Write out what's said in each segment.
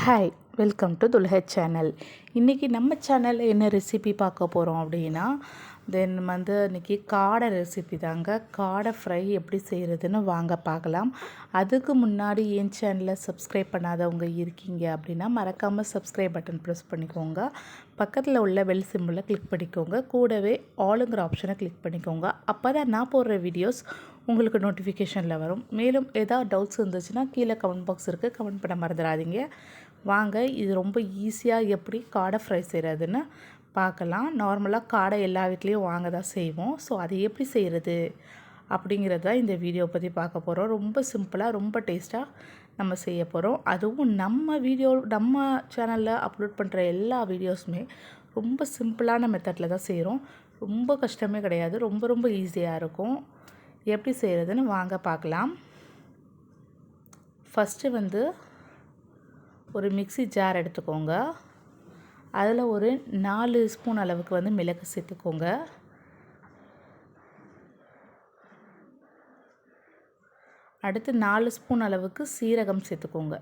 Hi, welcome to துல்ஹத் channel. இன்றைக்கி நம்ம சேனலில் என்ன ரெசிபி பார்க்க போகிறோம் அப்படின்னா, இன்றைக்கி காடை ரெசிபி தாங்க. காடை ஃப்ரை எப்படி செய்கிறதுன்னு வாங்க பார்க்கலாம். அதுக்கு முன்னாடி என் சேனலை சப்ஸ்கிரைப் பண்ணாதவங்க இருக்கீங்க அப்படின்னா மறக்காமல் சப்ஸ்கிரைப் பட்டன் ப்ரெஸ் பண்ணிக்கோங்க. பக்கத்தில் உள்ள பெல் சிம்பிளை கிளிக் பண்ணிக்கோங்க. கூடவே ஆளுங்கிற ஆப்ஷனை கிளிக் பண்ணிக்கோங்க. அப்போ தான் நான் போடுற வீடியோஸ் உங்களுக்கு நோட்டிஃபிகேஷனில் வரும். மேலும் ஏதாவது டவுட்ஸ் இருந்துச்சுன்னா கீழே கமெண்ட் பாக்ஸ் இருக்குது, கமெண்ட் பண்ண மறந்துடாதீங்க. வாங்க, இது ரொம்ப ஈஸியாக எப்படி காடை ஃப்ரை செய்கிறதுன்னு பார்க்கலாம். நார்மலாக காடை எல்லா வீட்லேயும் வாங்க தான் செய்வோம். ஸோ அதை எப்படி செய்கிறது அப்படிங்கிறத இந்த வீடியோ பற்றி பார்க்க போகிறோம். ரொம்ப சிம்பிளாக, ரொம்ப டேஸ்ட்டாக நம்ம செய்ய போகிறோம். அதுவும் நம்ம சேனலில் அப்லோட் பண்ணுற எல்லா வீடியோஸுமே ரொம்ப சிம்பிளான மெத்தடில் தான் செய்கிறோம். ரொம்ப கஷ்டமே கிடையாது. ரொம்ப ரொம்ப ஈஸியாக இருக்கும். எப்படி செய்கிறதுன்னு வாங்க பார்க்கலாம். ஃபஸ்ட்டு ஒரு மிக்ஸி ஜார் எடுத்துக்கோங்க. அதில் ஒரு 4 ஸ்பூன் அளவுக்கு மிளகு சேர்த்துக்கோங்க. அடுத்து 4 ஸ்பூன் அளவுக்கு சீரகம் சேர்த்துக்கோங்க.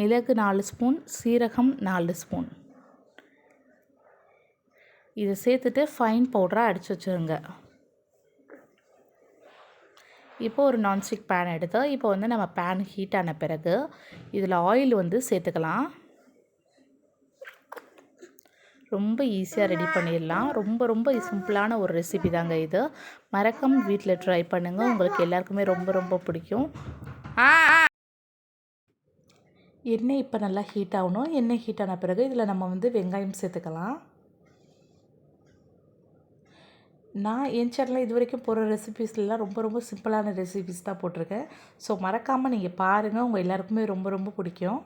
மிளகு 4 ஸ்பூன், சீரகம் 4 ஸ்பூன். இதை சேர்த்துட்டு ஃபைன் பவுடராக அடித்து வச்சுருங்க. இப்போ ஒரு நான்ஸ்டிக் பேன் எடுத்து இப்போ நம்ம பேன் ஹீட் ஆன பிறகு இதில் ஆயில் சேர்த்துக்கலாம். ரொம்ப ஈஸியாக ரெடி பண்ணிடலாம். ரொம்ப ரொம்ப சிம்பிளான ஒரு ரெசிபி தாங்க இது. மறக்காம வீட்டில் ட்ரை பண்ணுங்கள். உங்களுக்கு எல்லாருக்குமே ரொம்ப ரொம்ப பிடிக்கும். எண்ணெய் இப்போ நல்லா ஹீட் ஆகணும். எண்ணெய் ஹீட் ஆன பிறகு இதில் நம்ம வெங்காயம் சேர்த்துக்கலாம். நான் என் சேனலில் இது வரைக்கும் போடுற ரெசிபீஸ்லாம் ரொம்ப ரொம்ப சிம்பிளான ரெசிபீஸ் தான் போட்டிருக்கேன். ஸோ மறக்காமல் நீங்கள் பாருங்கள். உங்கள் எல்லாருக்குமே ரொம்ப ரொம்ப பிடிக்கும்.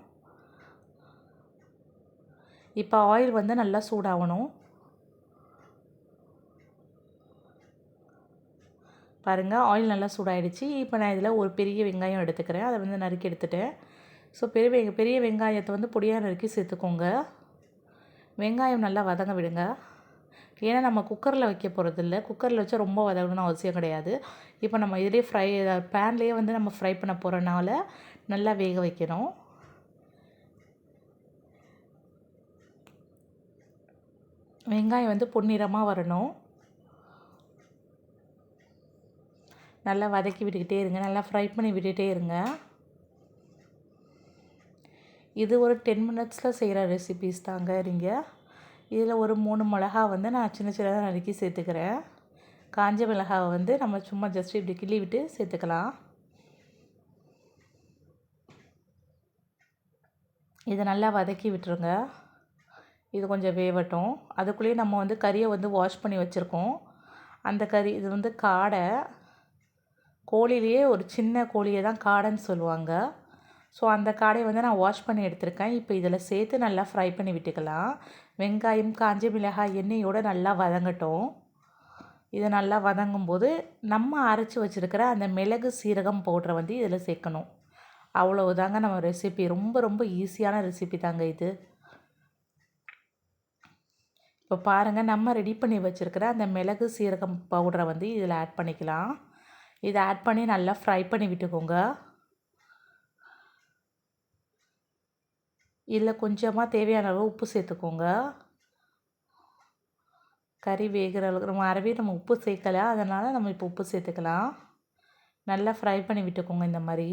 இப்போ ஆயில் நல்லா சூடாகணும். பாருங்கள், ஆயில் நல்லா சூடாகிடுச்சு. இப்போ நான் இதில் ஒரு பெரிய வெங்காயம் எடுத்துக்கிறேன். அதை நறுக்கி எடுத்துட்டேன். ஸோ பெரிய வெங்காயத்தை பொடியாக நறுக்கி சேர்த்துக்கோங்க. வெங்காயம் நல்லா வதங்க விடுங்க. ஏன்னா நம்ம குக்கரில் வைக்க போகிறதில்ல. குக்கரில் வச்சா ரொம்ப வதங்கணும்னு அவசியம் கிடையாது. இப்போ நம்ம இதிலே பேன்லேயே நம்ம ஃப்ரை பண்ண போகிறனால நல்லா வேக வைக்கணும். வெங்காயம் பொன்னிறமாக வரணும். நல்லா வதக்கி விட்டுக்கிட்டே இருங்க. நல்லா ஃப்ரை பண்ணி விட்டுகிட்டே இருங்க. இது ஒரு 10 மினிட்ஸில் செய்கிற ரெசிபீஸ் தாங்க. நீங்கள் இதில் ஒரு 3 மிளகா நான் சின்ன சின்னதாக நறுக்கி சேர்த்துக்கிறேன். காஞ்ச மிளகாவை நம்ம சும்மா ஜஸ்ட் இப்படி கிள்ளி விட்டு சேர்த்துக்கலாம். இதை நல்லா வதக்கி விட்டுருங்க. இது கொஞ்சம் வேவட்டும். அதுக்குள்ளேயே நம்ம கறியை வாஷ் பண்ணி வச்சுருக்கோம். அந்த கறி இது காடை. கோழிலேயே ஒரு சின்ன கோழியை தான் காடைன்னு சொல்லுவாங்க. ஸோ அந்த காடையை நான் வாஷ் பண்ணி எடுத்திருக்கேன். இப்போ இதில் சேர்த்து நல்லா ஃப்ரை பண்ணி விட்டுக்கலாம். வெங்காயம், காஞ்ச மிளகாய் எண்ணெயோடு நல்லா வதங்கட்டும். இதை நல்லா வதங்கும்போது நம்ம அரைச்சி வச்சுருக்கிற அந்த மிளகு சீரகம் பவுடரை இதில் சேர்க்கணும். அவ்வளவுதாங்க நம்ம ரெசிபி. ரொம்ப ரொம்ப ஈஸியான ரெசிபி தாங்க இது. இப்போ பாருங்கள், நம்ம ரெடி பண்ணி வச்சுருக்கிற அந்த மிளகு சீரகம் பவுடரை இதில் ஆட் பண்ணிக்கலாம். இதை ஆட் பண்ணி நல்லா ஃப்ரை பண்ணி விட்டுக்கோங்க. இதில் கொஞ்சமாக தேவையான அளவு உப்பு சேர்த்துக்கோங்க. கறி வேகிற அளவுக்கு நம்ம உப்பு சேர்க்கலை, அதனால் நம்ம இப்போ உப்பு சேர்த்துக்கலாம். நல்லா ஃப்ரை பண்ணி விட்டுக்கோங்க இந்த மாதிரி.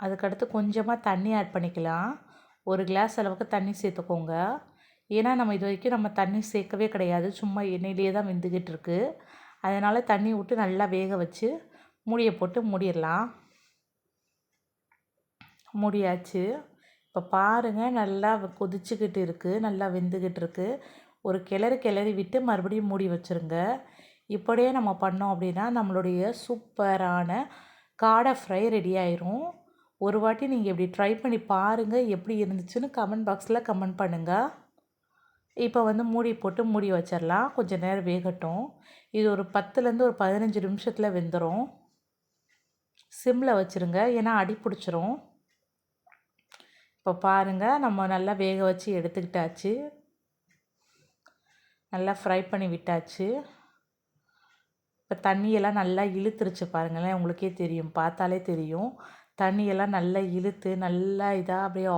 அதுக்கடுத்து கொஞ்சமாக தண்ணி ஆட் பண்ணிக்கலாம். ஒரு கிளாஸ் அளவுக்கு தண்ணி சேர்த்துக்கோங்க. ஏன்னா நம்ம இது வரைக்கும் நம்ம தண்ணி சேர்க்கவே கிடையாது. சும்மா எண்ணெயிலே தான் வெந்துக்கிட்டு இருக்கு. அதனால் தண்ணி விட்டு நல்லா வேக வச்சு மூடியை போட்டு மூடிடலாம். மூடியாச்சு. இப்போ பாருங்கள், நல்லா கொதிச்சுக்கிட்டு இருக்குது, நல்லா வெந்துக்கிட்டு இருக்குது. ஒரு கிளறி விட்டு மறுபடியும் மூடி வச்சுருங்க. இப்படியே நம்ம பண்ணோம் அப்படின்னா நம்மளுடைய சூப்பரான காடை ஃப்ரை ரெடி ஆயிரும். ஒரு வாட்டி நீங்கள் இப்படி ட்ரை பண்ணி பாருங்கள். எப்படி இருந்துச்சுன்னு கமெண்ட் பாக்ஸில் கமெண்ட் பண்ணுங்கள். இப்போ மூடி போட்டு மூடி வச்சிடலாம். கொஞ்சம் நேரம் வேகட்டும். இது ஒரு 10லேருந்து ஒரு 15 நிமிஷத்தில் வெந்துடும். சிம்மில் வச்சுருங்க, ஏன்னா அடி பிடிச்சிரும். இப்போ பாருங்கள், நம்ம நல்லா வேக வச்சு எடுத்துக்கிட்டாச்சு. நல்லா ஃப்ரை பண்ணி விட்டாச்சு. இப்போ தண்ணியெல்லாம் நல்லா இழுத்துருச்சு பாருங்களேன். உங்களுக்கே தெரியும், பார்த்தாலே தெரியும். தண்ணியெல்லாம் நல்லா இழுத்து நல்லா இதாக அப்படியே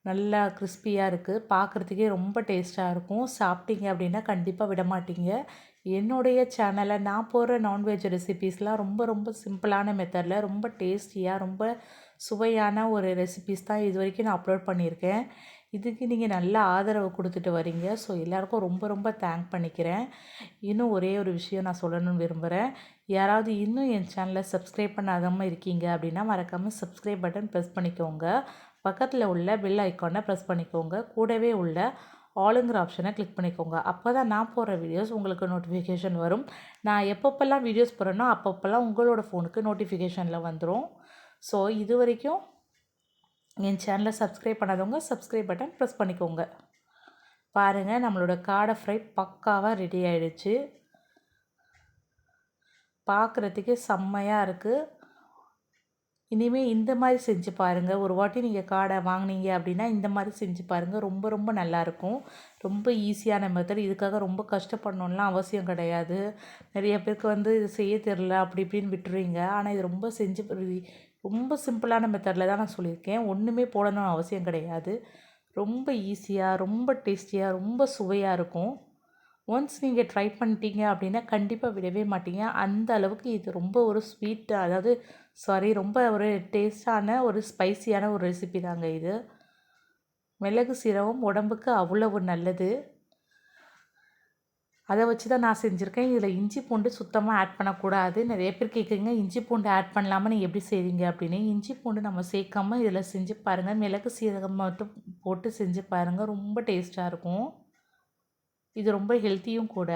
நல்லா கிறிஸ்பியாக இருக்குது. பார்க்குறதுக்கே ரொம்ப டேஸ்ட்டாக இருக்கும். சாப்பிட்டீங்க அப்படின்னா கண்டிப்பாக விட மாட்டீங்க. என்னுடைய சேனலில் நான் போடுற நான்வெஜ் ரெசிபீஸ்லாம் ரொம்ப ரொம்ப சிம்பிளான மெத்தடில் ரொம்ப டேஸ்டியாக ரொம்ப சுவையான ஒரு ரெசிபீஸ் தான் இது வரைக்கும் நான் அப்லோட் பண்ணியிருக்கேன். இதுக்கு நீங்கள் நல்ல ஆதரவு கொடுத்துட்டு வரீங்க. ஸோ எல்லாேருக்கும் ரொம்ப ரொம்ப தேங்க் பண்ணிக்கிறேன். இன்னும் ஒரே ஒரு விஷயம் நான் சொல்லணும்னு விரும்புகிறேன். யாராவது இன்னும் என் சேனலை சப்ஸ்கிரைப் பண்ணாதமாக இருக்கீங்க அப்படின்னா மறக்காமல் சப்ஸ்கிரைப் பட்டன் ப்ரெஸ் பண்ணிக்கோங்க. பக்கத்தில் உள்ள பெல் ஐக்கானை ப்ரெஸ் பண்ணிக்கோங்க. கூடவே உள்ள ஆளுங்கிற ஆப்ஷனை கிளிக் பண்ணிக்கோங்க. அப்போ தான் நான் போடுற வீடியோஸ் உங்களுக்கு நோட்டிஃபிகேஷன் வரும். நான் எப்பப்பெல்லாம் வீடியோஸ் போடுறேனோ அப்பப்பெல்லாம் உங்களோட ஃபோனுக்கு நோட்டிஃபிகேஷனில் வந்துடும். ஸோ இது வரைக்கும் என் சேனலை சப்ஸ்கிரைப் பண்ணாதவங்க சப்ஸ்கிரைப் பட்டன் ப்ரெஸ் பண்ணிக்கோங்க. பாருங்கள், நம்மளோட காடை ஃப்ரை பக்காவாக ரெடி ஆகிடுச்சு. பார்க்குறதுக்கே செம்மையாக இருக்குது. இனிமேல் இந்த மாதிரி செஞ்சு பாருங்கள். ஒரு வாட்டி நீங்கள் காடை வாங்கினீங்க அப்படின்னா இந்த மாதிரி செஞ்சு பாருங்கள். ரொம்ப ரொம்ப நல்லாயிருக்கும். ரொம்ப ஈஸியான மெத்தட். இதுக்காக ரொம்ப கஷ்டப்படணும்லாம் அவசியம் கிடையாது. நிறைய பேருக்கு இது செய்ய தெரில அப்படி இப்படின்னு விட்டுருவீங்க. ஆனால் இது ரொம்ப சிம்பிளான மெத்தடில் தான் நான் சொல்லியிருக்கேன். ஒன்றுமே போடணும்னு அவசியம் கிடையாது. ரொம்ப ஈஸியாக ரொம்ப டேஸ்டியாக ரொம்ப சுவையாக இருக்கும். ஒன்ஸ் நீங்கள் ட்ரை பண்ணிட்டீங்க அப்படின்னா கண்டிப்பாக விடவே மாட்டீங்க. அந்த அளவுக்கு இது ரொம்ப ஒரு ரொம்ப ஒரு டேஸ்டான ஒரு ஸ்பைசியான ஒரு ரெசிபி தாங்க இது. மிளகு சீரகம் உடம்புக்கு அவ்வளவு நல்லது. அதை வச்சு தான் நான் செஞ்சுருக்கேன். இதில் இஞ்சி பூண்டு சுத்தமாக ஆட் பண்ணக்கூடாது. நிறைய பேர் கேட்குறீங்க இஞ்சி பூண்டு ஆட் பண்ணலாமல் நீங்கள் எப்படி செய்வீங்க அப்படின்னு. இஞ்சி பூண்டு நம்ம சேர்க்காமல் இதில் செஞ்சு பாருங்கள். மிளகு சீரகம் மட்டும் போட்டு செஞ்சு பாருங்கள். ரொம்ப டேஸ்ட்டாக இருக்கும். இது ரொம்ப ஹெல்த்தியும் கூட.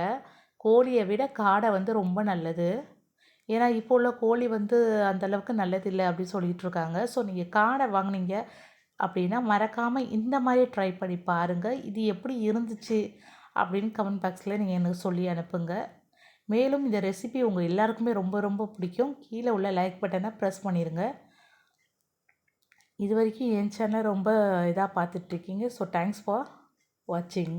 கோழியை விட காடை ரொம்ப நல்லது. ஏன்னா இப்போ உள்ள கோழி அந்தளவுக்கு நல்லதில்லை அப்படின்னு சொல்லிகிட்டு இருக்காங்க. ஸோ நீங்கள் காடை வாங்கினீங்க அப்படின்னா மறக்காமல் இந்த மாதிரி ட்ரை பண்ணி பாருங்கள். இது எப்படி இருந்துச்சு அப்படின்னு கமெண்ட் பாக்ஸில் நீங்கள் எனக்கு சொல்லி அனுப்புங்க. மேலும் இந்த ரெசிபி உங்கள் எல்லாருக்குமே ரொம்ப ரொம்ப பிடிக்கும். கீழே உள்ள லைக் பட்டனை ப்ரெஸ் பண்ணிடுங்க. இது வரைக்கும் என் சேனல் ரொம்ப இதாக பார்த்துட்ருக்கீங்க. ஸோ தேங்க்ஸ் ஃபார் வாட்சிங்.